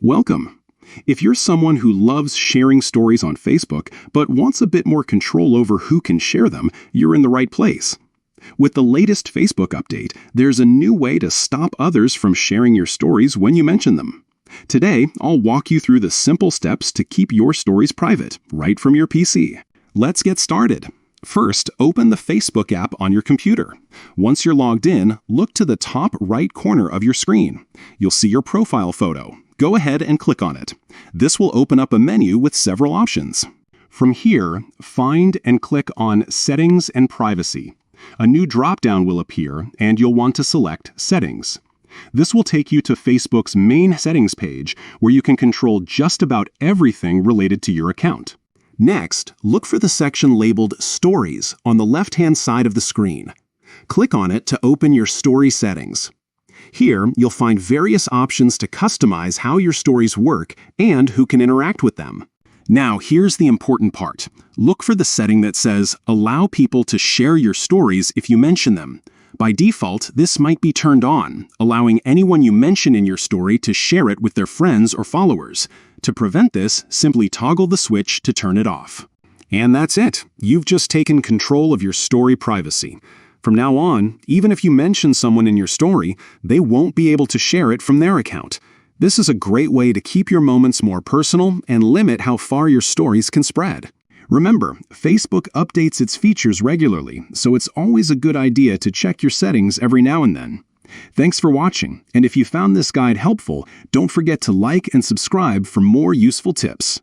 Welcome. If you're someone who loves sharing stories on Facebook but wants a bit more control over who can share them, you're in the right place. With the latest Facebook update, there's a new way to stop others from sharing your stories when you mention them. Today, I'll walk you through the simple steps to keep your stories private, right from your PC. Let's get started. First, open the Facebook app on your computer. Once you're logged in, look to the top right corner of your screen. You'll see your profile photo. Go ahead and click on it. This will open up a menu with several options. From here, find and click on Settings and Privacy. A new drop-down will appear, and you'll want to select Settings. This will take you to Facebook's main settings page, where you can control just about everything related to your account. Next, look for the section labeled Stories on the left-hand side of the screen. Click on it to open your story settings. Here, you'll find various options to customize how your stories work and who can interact with them. Now, here's the important part. Look for the setting that says, Allow people to share your stories if you mention them. By default, this might be turned on, allowing anyone you mention in your story to share it with their friends or followers. To prevent this, simply toggle the switch to turn it off. And that's it. You've just taken control of your story privacy. From now on, even if you mention someone in your story, they won't be able to share it from their account. This is a great way to keep your moments more personal and limit how far your stories can spread. Remember, Facebook updates its features regularly, so it's always a good idea to check your settings every now and then. Thanks for watching, and if you found this guide helpful, don't forget to like and subscribe for more useful tips.